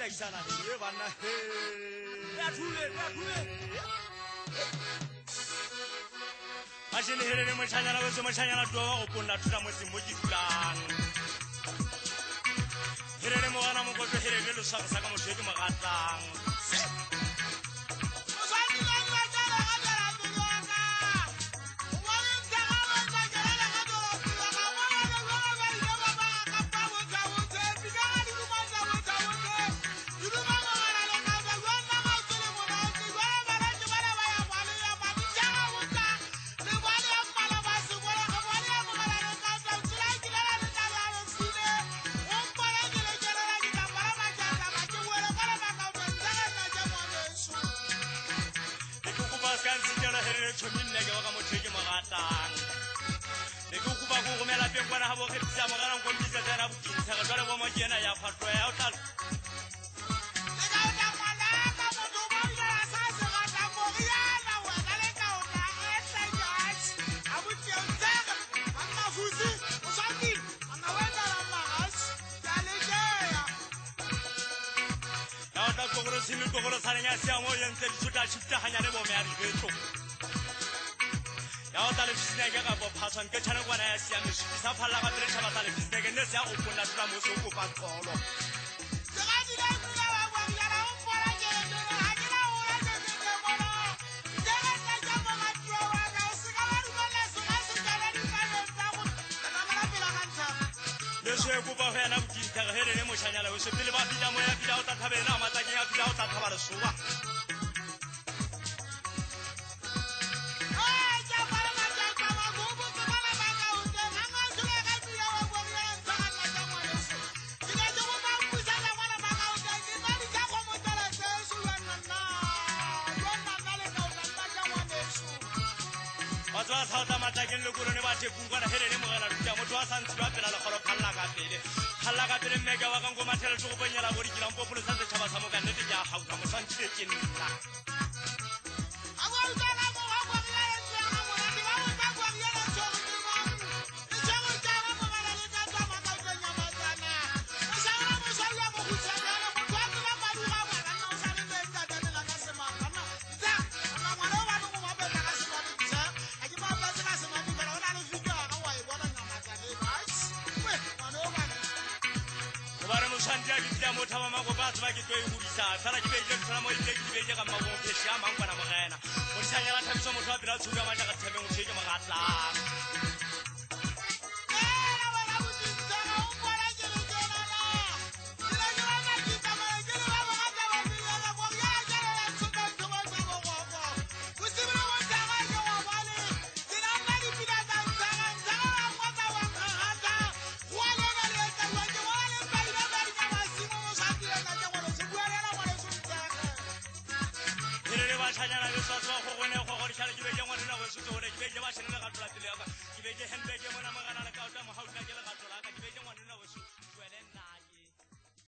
taisana he bana he ya thule Mashini hele moshanyana weso moshanyana twa go ponna thuta motse mo ditulang hele mo gana mo go hele le sa ka mo theke mo gatlang chominne ga mo theke mo gatlang le go kuba go gomela peng bona ha bo ke tsa mo gana go ntse tsena bo kintsha ga jwale bo mo kena ya phatlo ya o tla simi togolo sarenya sia mo yentse dithuta tshifta hanyane bo me a ditso ya o tale fisine ga go phaswan ke tshana kwana ya sia me sa phalla ga tere tshaba tale fisine ke ne sia o pona tsa mo so ko pa tsolo ga di le nna ba bua ya ra o pora ke le ha ke la o ra ke ke bona ke ga ka ja ba ma twa wa ga o se ga ba ru le so ga se ja le di ka le tsa go na mala pela ga ntsa le se go ba hena go ditha ga hele le mo shanyala o se pele ba fila mo ya fila o tla thabela ma tla ke ya fila o tla thabala soa Atwa thata matlaken le korone ba thekungwana hele le mogela ruta motho wa santsi ba pela le kholo khalla ka pele mega wa ka ngo mathela tso go bonyela bo dikila mpo polo sa tshaba sa mo ka nete ja ha ka mo santsi le ke nna Sanja gitya motha mama go ba tswa ke tlo e hudisa sala ke beje tsana mo ile ke beje ka mago ke sha mang bana mogena mo tsanya la thabiso motho wa bila tshuka ma ka thebe mo tsheke magatla Chanyana le so so go gone go go dishale ke beje ngwana go se tso le ke beje ba shenela ka tlola pele ya ka ke beje handbag mo na magana le ka o tla mo ha o tla ke le ka tlola ka